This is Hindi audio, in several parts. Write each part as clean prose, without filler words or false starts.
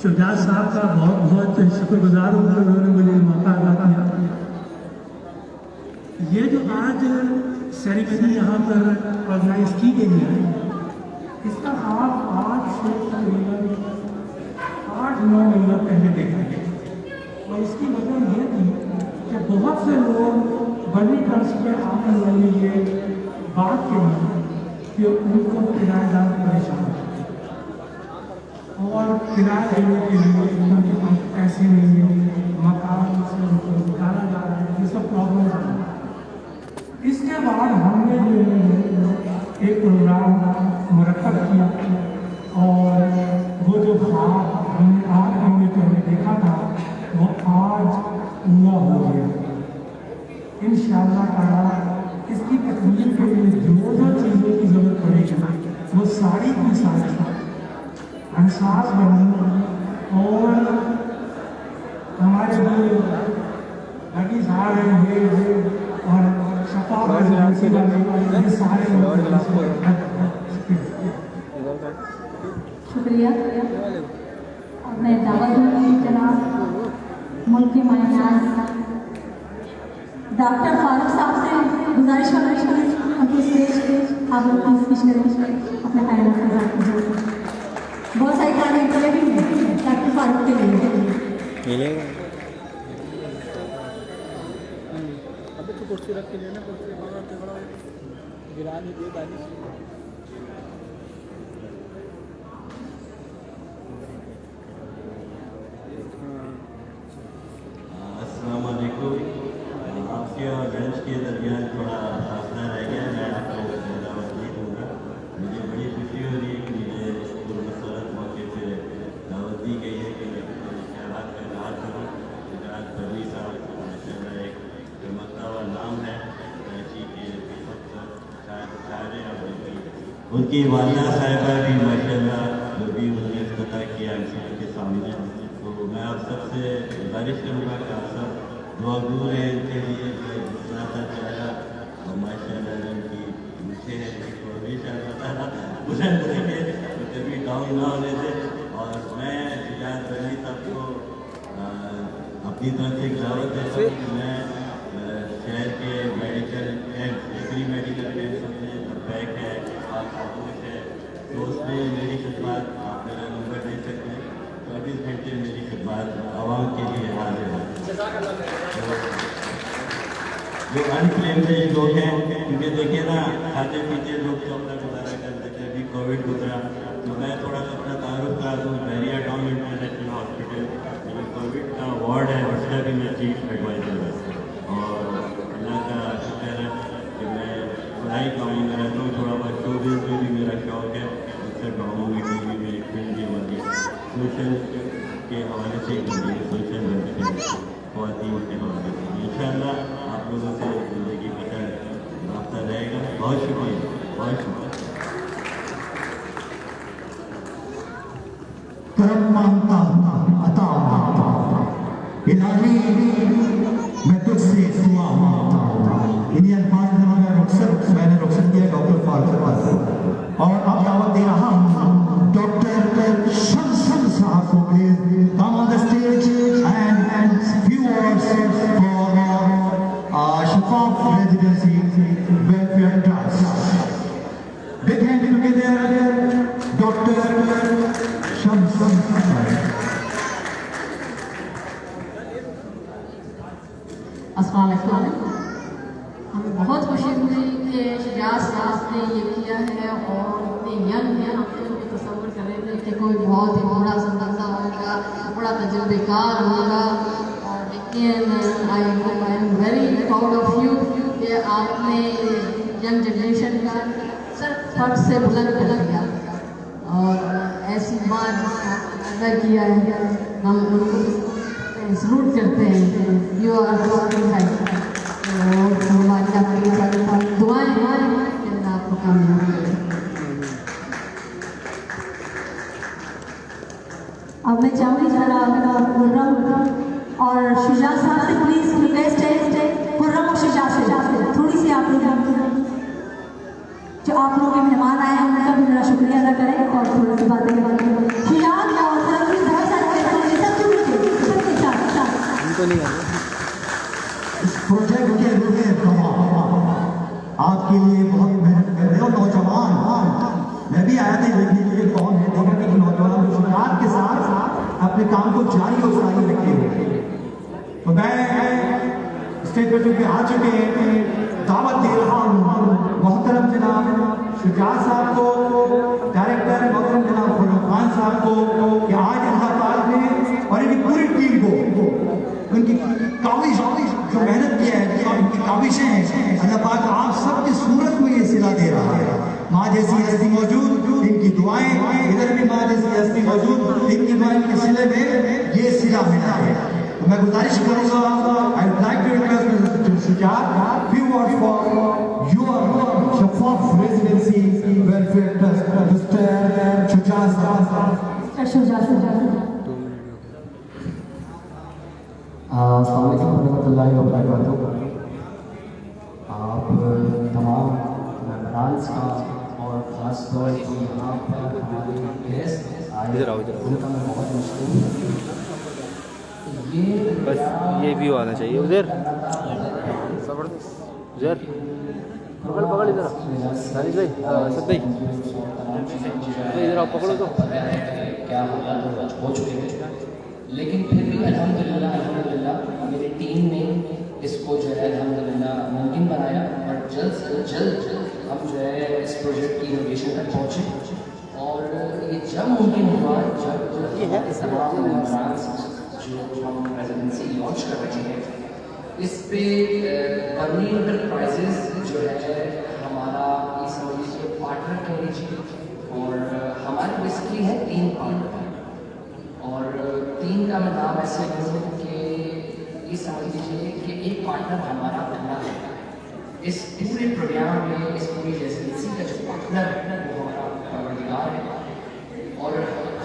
शुजात साहब का बहुत बहुत शुक्रगुजार हूँ कि उन्होंने मुझे मौका अदा किया। ये जो आज सेरेमनी यहाँ पर ऑर्गेनाइज की गई है, इसका आप आज से तकरीबन 8-9 महीना पहले देखा है। और इसकी वजह यह थी कि बहुत से लोग बड़ी ट्रस्ट में आने वाली ये बात के लिए कि उनको किराएदार परेशान है और किराया देने के लिए उनके पास पैसे नहीं है, मकान से उनको निकाला जा रहा है, ये सब प्रॉब्लम है। इसके बाद हमने जो एक प्रोग्राम मुरक्कब किया और वो जो भाव हमने 8 महीने पहले देखा था वो आज पूरा हो गया इंशाअल्लाह ताला। इसकी तकमील के लिए जो चीज़ों की जरूरत पड़ेगी वो सारी की सारी अंसाज बनी और हमारे जो लगी सारे ये और शफा ये सारे शुक्रिया। मैं दावत दूंगी जनाब मुल्की मायनाज डॉक्टर फारूक साहब से गुजारिश अपनी स्टेज आप लोग की स्पीच करें, अपने पैनल के साथ कीजिए। बहुत सारी गाने भी हैं डॉक्टर फारूक के लिए मिलेगा। अबे तो कुर्सी रख के लेना, कुर्सी बड़ा गिरा नहीं दिए दानिश। अस्सलाम वालेकुम। आपके और लंच के दरमियान थोड़ा फासला रह गया, मैं आपको दावत नहीं दूँगा। मुझे बड़ी खुशी हो रही है कि मुझे इस पुरमसरत मौके पे दावत दी गई है कि मैं अपने ख्यालात का इजहार करूँ। शुजात बर्री साहब माशाअल्लाह एक चमकता हुआ नाम है कराची के शायर और उनकी वालिदा साहिबा भी माशाअल्लाह जो भी उन्होंने इफ्तिताह किया इंसान के सामने। तो मैं आप सबसे गुजारिश करूँगा कि आप सब दुआ गो हैं इनके लिए ज़्यादा चेहरा और माशाअल्लाह उनकी मुझे तो हमेशा बताना बुलंद रखे तो कभी डाउन ना होने दे। और मैं शुजात बर्री साहब को अपनी तरफ से एक दावत देता हूँ कि मैं शहर के medical camp agri medical camp में बैक है और खामोश है तो उसमें मेरी खिदमत आप मेरा नंबर दे सकते हैं। 24 घंटे मेरी खिदमत आवाम के लिए हाजिर है। जो अनप्रिविलेज्ड लोग हैं क्योंकि देखिए ना खाते पीते लोग तो अपना गुजारा कर देते हैं। अभी कोविड गुजरा तो मैं थोड़ा सा अपना तारुफ करा दूँ। बैरिया टाउन इंटरनेशनल हॉस्पिटल जो कोविड का वार्ड है उसका भी मैं चीफ एडवाइजर हूँ और अल्लाह का शुक्र है कि मैं पढ़ाई काम में रहता हूँ। थोड़ा बहुत शोबिज़ में भी मेरा शौक़ है, अक्सर गाँवों में टीवी में एक फिल्म भी होती है सोशल के हवाले से सोशल वेलफेयर ख़वातीन के हवाले से इंशाअल्लाह आप लोगों से ज़िंदगी बचा रब्ता रहेगा। बहुत शुक्रिया, बहुत शुक्रिया। करम मांगता अता मांगता इलाही मैं तुझसे दुआ मांगता हूँ। इन्हीं अल्फाज में मैंने रुखसत किया डॉक्टर फारूक साहब और अब दावत दे रहा हूँ डॉक्टर शम्स साहब को please come on the stage and few words for Shafaa Residency Welfare Trust. Big hand together, Dr. Shams. अस्सलाम वालेकुम। हमें बहुत खुशी हुई कि शुजात साहब ने ये किया है और इतने यंग हैं। हम तो तसव्वुर कर रहे थे कि कोई बहुत ही बड़ा सा बंदा होगा, बड़ा तजुर्बेकार होगा और लेकिन I am very proud of you कि आपने यंग जनरेशन का सर फट से बुलंद कर दिया और ऐसी बात अदा किया है। हम उनको सलूट करते हैं। यू आर हमारी आपकी दुआएं आपको कामयाब करें। अब मैं चाहूँगी जरा खुर्रम और शुजात साहब से प्लीज रिक्वेस्ट है, खुर्रम और शुजात से थोड़ी सी आप जो आप लोग के मेहमान आए हैं उनका भी मेरा शुक्रिया अदा करें और थोड़ा सी बातें शिजात और तरक्की बहुत सारे सबके साथ उनको नहीं आए प्रोजेक्ट के रूप में आपके लिए बहुत मेहनत कर रहे हो नौजवान। मैं भी आया था देखने के लिए कौन है, देखा कि नौजवान शुरुआत के साथ अपने काम को जारी और सारी रखे हुए। तो मैं स्टेज पर चूंकि आ चुके हैं दावत दे रहा हूँ मोहतरम जनाब शुजात साहब को, डायरेक्टर मोहतरम जनाब फरूक खान साहब को कि आज अल्लाह पाक ने और इनकी पूरी टीम को उनकी काविश जो मेहनत की है और इनकी काविशें हैं अल्लाह पाक आप सबकी सूरत में ये सिला दे रहा है। माँ जैसी हस्ती मौजूद, इनकी दुआएं, इधर भी माँ जैसी हस्ती मौजूद, इनकी दुआएं के सिले में ये सिला मिला है। तो मैं गुजारिश करूंगा I would like to request mister Shujat few words for your Shafaq Residency Welfare Trust, Mr. Shujat साहब। अस्सलाम वालेकुम रहमतुल्लाहि व बरकातुहू। आप तमाम मेहमानान का और ख़ास तौर पर यहाँ पर हमारे गेस्ट आए उनका मैं बहुत मशहूर हूँ। बस ये व्यू आना चाहिए उधर उधर पकड़ इधर सानिश भाई सद भाई इधर आप पकड़ो तो क्या हालात हो चुके हैं, लेकिन फिर भी अल्हम्दुलिल्लाह मेरी टीम ने इसको जो है अल्हम्दुलिल्लाह मुमकिन बनाया और जल्द से जल्द हम जो है इस प्रोजेक्ट की इनोवेशन तक पहुँचे। और ये जब मुमकिन हुआ जब तमाम मेहमान जो हम रेजिडेंसी लॉन्च कर रहे हैं इस पे बर्नी एंटरप्राइजेज जो है हमारा इस समझिए पार्टनर कह लीजिए, और हमारे बेसिकली है 3 पार्टनर और 3 का मैं नाम ऐसे लूँ कि ये समझ लीजिए कि एक पार्टनर हमारा अल्लाह है इस पूरे प्रोग्राम में, इस पूरी रेजिडेंसी का जो पार्टनर है वो हमारा परवरदिगार है। और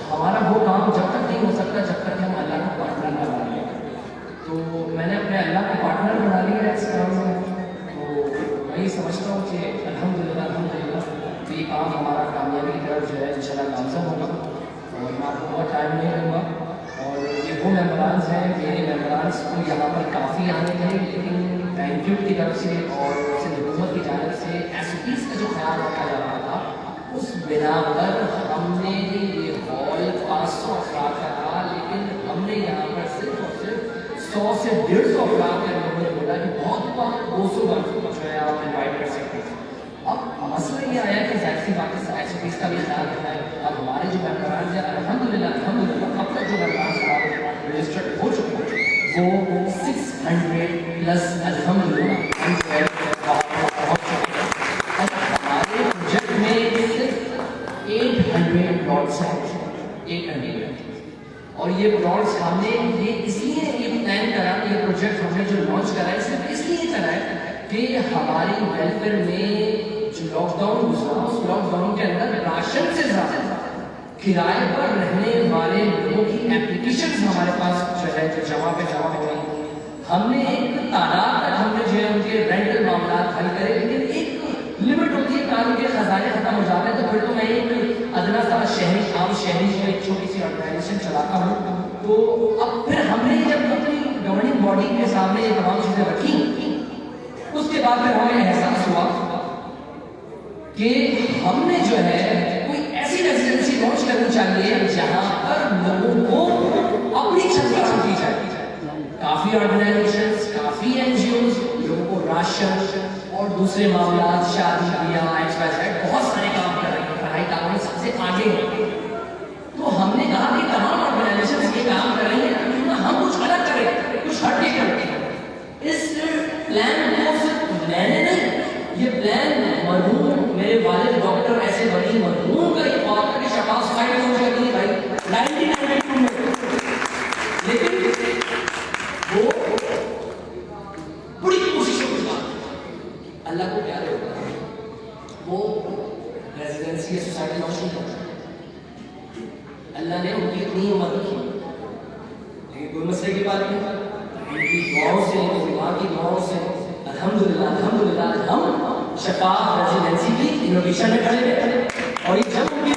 हमारा वो काम जब तक नहीं हो सकता जब तक हम अल्लाह को पार्टनर न बना लें। तो मैंने अपने अल्लाह को पार्टनर बना लिया है इस काम में। तो मैं ये समझता हूँ कि अल्हम्दुलिल्लाह ये काम हमारा कामयाबी की तरफ जो है इंशाल्लाह नामज़द होगा। और मैं आपको बहुत टाइम नहीं दूँगा। और ये वो मेम्बरान्स हैं, मेरे मेम्बरान्स को यहाँ पर काफ़ी आने थे, लेकिन बैंक की तरफ से और हुकूमत की जानब से SOPs का जो ख्याल रखा जा रहा था उस बिना पर हमने ये हॉल 500 अफराद का था, लेकिन हमने यहाँ पर सिर्फ और सिर्फ 100 से 150 अफराद के लोगों ने बोला कि बहुत 200 जो है आप इन्वाइट कर सकते हैं। अब मसला ये आया कि जाहिर सी बात है SOPs का भी ख्याल रखना है। अब हमारे जो मेम्बरान हैं अल्हम्दुलिल्लाह अब तक जो मेम्बरान रजिस्टर्ड हो चुके हैं वो 600 प्लस अल्हम्दुलिल्लाह हमारे प्रोजेक्ट में सिर्फ 800 प्लॉट्स हैं, 800। और ये प्लॉट्स हमने ये इसलिए ये प्लान करा, ये प्रोजेक्ट हमने जो लॉन्च करा है सिर्फ इसलिए करा है कि हमारी वेलफेयर में जो लॉकडाउन गुजरा उस लॉकडाउन के अंदर राशन से ज़्यादा किराए पर रहने वाले लोगों की एप्लीकेशंस हमारे पास जो है जो जमा हो गई। हमने एक तादाद तक हमने जो है उनके रेंटल मामला हल करे, लेकिन एक लिमिट होती है, कानून के खजाने खत्म हो जाते हैं। तो फिर तो मैं एक अदना सा आम शहरी जो एक छोटी सी ऑर्गेनाइजेशन चलाता हूँ। तो अब फिर हमने जब अपनी गवर्निंग बॉडी के सामने ये तमाम चीज़ें रखी उसके बाद फिर हमें एहसास हुआ कि हमने जो है कोई ऐसी रेजिडेंसी लॉन्च करनी चाहिए जहां पर लोगों को अपनी क्षमता दी जाए। काफी ऑर्गेनाइजेशंस, काफी NGOs लोगों को राशन और दूसरे मामला शादी ब्याह XYZ बहुत सारे काम कर रहे हैं, पढ़ाई काम में सबसे आगे हैं। तो हमने कहा कि तमाम ऑर्गेनाइजेशंस ये काम कर रही हैं, हम कुछ अलग करें, कुछ हट के करें। इस प्लान को सिर्फ मैंने नहीं, ये प्लान मरहूम मेरे वालिद डॉक्टर ऐसे बनी मरहूम का ये बात है कि शफाफ साइड हो जाती है भाई 1992 में, लेकिन वो बड़ी कोशिश की बात अल्लाह को प्यारे होता है। वो रेजिडेंसी सोसाइटी लॉन्च नहीं करता, अल्लाह ने उनकी इतनी उम्र रखी, लेकिन कोई मसले की बात नहीं, उनकी दुआओं से, वहाँ की दुआओं से अल्हम्दुलिल्लाह हम शफाफ रेजिडेंसी की इनोवेशन में खड़े थे और ये जब उनकी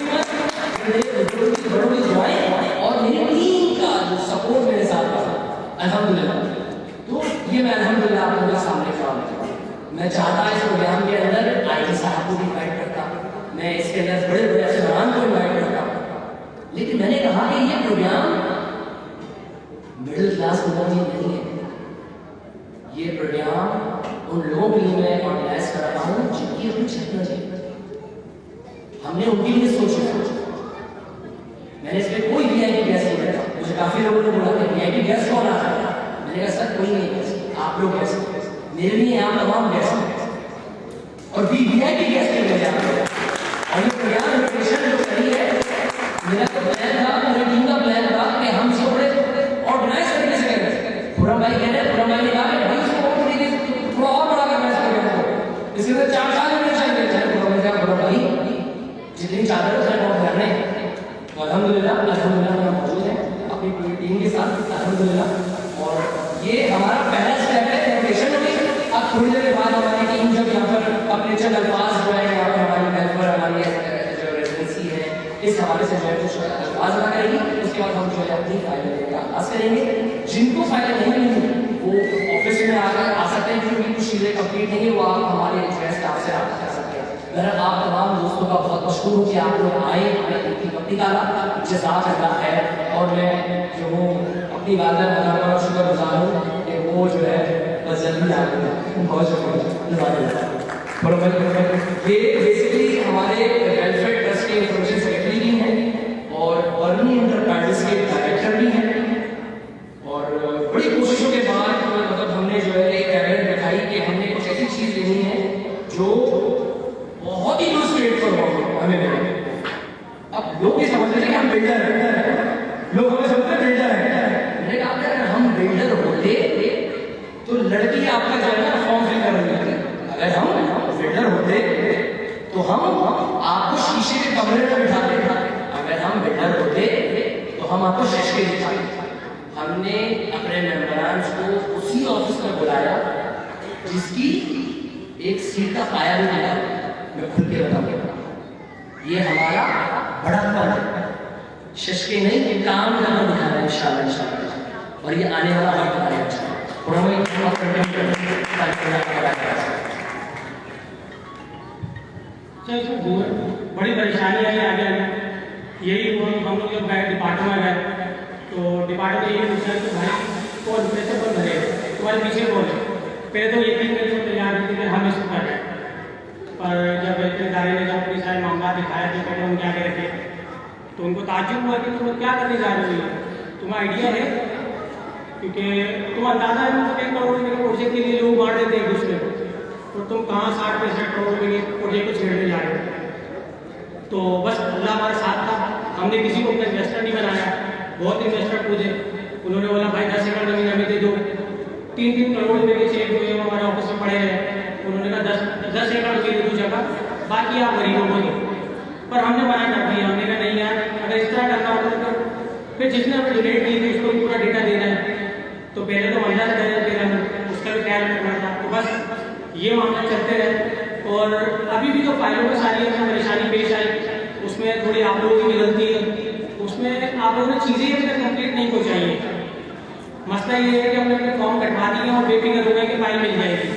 बड़ी दुआएं और मेरी टीम का जो सपोर्ट मेरे साथ था अल्हम्दुलिल्लाह, तो ये मैं अल्हम्दुलिल्लाह आप लोगों के सामने खड़ा हूं। मैं चाहता इस प्रोग्राम के अंदर आईटी साहब को भी इन्वाइट करता, मैं इसके अंदर बड़े बड़े अफसरान को इन्वाइट करता, लेकिन मैंने कहा कि ये प्रोग्राम मिडिल क्लास लोगों के लिए नहीं है। ये प्रोग्राम उन लोगों के लिए मैं ऑर्गेनाइज कर रहा हूँ जिनकी अपनी छत न चाहिए। हमने उनके लिए सोचा, मैंने इसमें कोई वीआईपी गेस्ट नहीं रखा। मुझे काफी लोगों ने बोला कि वीआईपी गेस्ट कौन आता है, मैंने कहा सर कोई नहीं गेस्ट, आप लोग गेस्ट, मेरे लिए यहाँ तमाम गेस्ट हैं और वीआईपी गेस्ट के लिए जाते हैं। और ये प्रोग्राम इनोवेशन जो करी है, मेरा तो प्लान था, मेरी टीम का प्लान था कि हम इसको बड़े ऑर्गेनाइज तरीके से करें। खुरम भाई कह रहे, खुरम भाई ने कहा कि भाई इसको और तरीके से थोड़ा और बड़ा करना चाहिए, इसके अंदर 4 साल में चाहिए। खुरम भाई जितनी चादर उतना बहुत करने, तो अल्हम्दुलिल्लाह मैं मौजूद है अपनी पूरी टीम के साथ अल्हम्दुलिल्लाह। और ये हमारा पहला स्टेप है इनोवेशन में। अब थोड़ी देर बाद हमारी टीम जब यहाँ पर अपने चंद अल्फाज जो है यहाँ पर हमारी हेल्पर हमारी जो रेजिडेंसी है इस हवाले से जो है कुछ अल्फाज अदा करेंगी, उसके बाद हम जो है अपनी फाइलें का आगाज करेंगे। जिनको फाइलें नहीं मिली वो ऑफिस में आकर आ सकते हैं, क्योंकि कुछ चीज़ें कंप्लीट नहीं है, वो आप हमारे इंटरेस्ट आपसे रब्ता कर सकते हैं। मेरा आप तमाम दोस्तों का बहुत मशहूर हूँ कि आप लोग आए, उनकी वक्त निकाला, जज़ाकल्लाह खैर। और मैं जो हूँ अपनी वालदा मदार का शुक्रगुजार हूँ कि वो जो है बस जल्दी आ गई, बहुत शुक्रिया। ये बेसिकली हमारे वेलफेयर ट्रस्ट के इंफॉर्मेशन सेक्रेटरी भी हैं और अर्नी एंटरप्राइजेस के डायरेक्टर भी हैं। और बड़ी कोशिशों के बाद मतलब हमने जो है एक कैबिनेट दिखाई कि हमने कुछ ऐसी चीज़ लेनी है जो बहुत ही स्ट्रेट फॉरवर्ड हमें मिले। अब लोग ये समझते हैं कि हम बिल्डर हैं, लोग हमें समझते हैं बिल्डर हैं। मैंने कहा अगर हम बिल्डर होते तो लड़की आपका जो है ना फॉर्म फिल कर रही होती। अगर हम बिल्डर होते तो हम आपको शीशे के कमरे में बिठाते। अगर हम बिल्डर होते तो हम आपको शीशे दिखाते। हमने अपने मेंबरान को उसी ऑफिस में बुलाया जिसकी एक सीट का पाया भी नहीं है। मैं खुल के बताऊंगा, ये हमारा बड़ा काम है, शशके नहीं काम करना दिखा रहा है इंशाल्लाह। और ये आने वाला वक्त आएगा इंशाल्लाह। बड़ी परेशानी आई आगे यही हम लोग जब गए डिपार्टमेंट में गए तो डिपार्टमेंट ये पूछा कि भाई कौन पैसे कौन भरे, तुम्हारे पीछे कौन है। पहले तो यकीन करके तैयार थी कि हम इसको कर रहे हैं, पर जब इदारे ने जब अपनी सारे मामला दिखाया तो कहते उनके आगे रखे तो उनको ताज्जुब हुआ कि तुम क्या करने जा रहे हो, तुम्हें आइडिया है, क्योंकि तुम अंदाजा है 1 करोड़ रुपये के प्रोजेक्ट के लिए लोग बांट देते हैं एक दूसरे को, तो तुम कहाँ 60-65 करोड़ रुपये के प्रोजेक्ट को छेड़ने जा रहे हो। तो बस अल्लाह हमारे साथ था, हमने किसी को अपना इन्वेस्टर नहीं बनाया। बहुत इन्वेस्टर पूछे, उन्होंने बोला भाई 10 एकड़ जमीन हमें दे दो। 3-3 करोड़ रुपये के चेक हुए हमारे ऑफिस में पड़े हैं। उन्होंने कहा 10 एकड़ रुपये दे दो जगह, बाकी आप गरीबों को दो। पर हमने मना कर दिया, हमने कहा नहीं यार, अगर इस तरह करना होगा तो फिर जिसने हमें डोनेट की थी उसको पूरा डेटा देना है, तो पहले तो मंदा से फिर हम उसका भी ख्याल रखना था। तो बस ये मामला चलते रहे। और अभी भी जो फाइलों में सारी परेशानी पेश आई उसमें थोड़ी आप लोगों की भी गलती है, उसमें आप लोगों ने चीज़ें अभी तक कंप्लीट नहीं पहुँचाई है। मसला ये है कि हमने अपने फॉर्म कटवा दिए और बेफिक्र हो गए कि फाइल मिल जाएगी।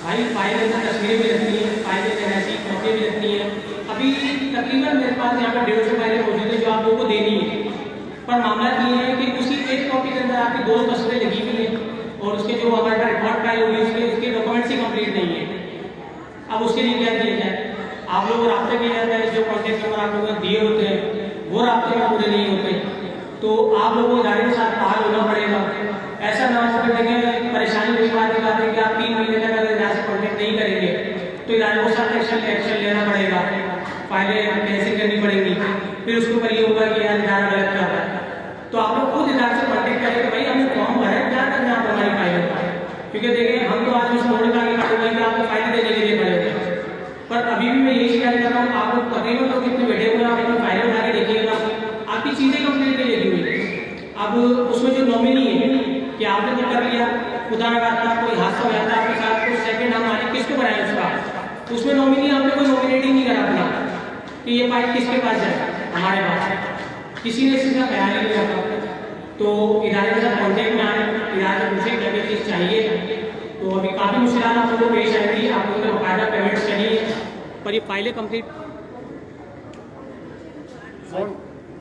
भाई फाइल में तस्वीरें भी रखनी है, फाइल में ऐसी कॉपी भी रखनी है। अभी तकरीबन मेरे पास यहाँ पर 150 फाइलें मौजूद है जो आप लोगों को देनी है, पर मामला ये है कि उसी एक कॉपी के अंदर आपकी 2 तस्वीरें लगी हुई हैं और उसके जो हमारे पास रिकॉर्ड फाइल होगी उसके डॉक्यूमेंट्स ही कंप्लीट नहीं है। अब उसके लिए क्या किया जाए, आप लोग रब्ता किया जाता है, जो कॉन्टेक्ट नंबर आप लोगों ने दिए होते हैं वो रब्ते में पूरे नहीं होते, तो आप लोगों को इदारे के साथ बहाल होना पड़ेगा। ऐसा ना हो कि परेशानी हुई बात है कि आप 3 महीने तक अगर इदारे से कॉन्टेक्ट नहीं करेंगे तो इदारे को साथ एक्शन लेना पड़ेगा, फाइलें कैसे करनी पड़ेंगी, फिर उसके ऊपर ये होगा कि यार इदारा गलत कर रहा है। तो आप लोग खुद इदारे से कॉन्टेक्ट करें कि भाई हमने फॉर्म भरा है, क्या करना है आप हमारी फाइलें का, क्योंकि देखिए हम तो आज उस मोड़ का आगे बढ़ेंगे कि आपको फाइलें देने के लिए पड़ेगा। पर अभी भी मैं यही शिकायत कर रहा हूँ, आप लोग तकरीबन लोग इतने बैठे हुए हैं, आप अपनी फाइलें उठा के देखिएगा, आपकी चीज़ें कंप्लीट नहीं लगी हुई। अब उसमें जो नॉमिनी है कि आपने तो कर लिया, खुदा न खास्ता कोई हादसा हो जाता है आपके साथ, तो सेकंड हम मालिक किसको बनाए उसका, उसमें नॉमिनी आपने कोई नॉमिनेट ही नहीं करा दिया कि ये फाइल किसके पास जाए, हमारे पास किसी ने इसका ख्याल ही नहीं रखा। तो इदारे के साथ कॉन्टेक्ट में आए, इदारे से पूछे क्या क्या चीज़ चाहिए। तो अभी काफ़ी मुश्किल आप लोगों को पेश आएगी, आप लोगों ने बाकायदा पेमेंट्स चाहिए, पर ये फाइलें कंप्लीट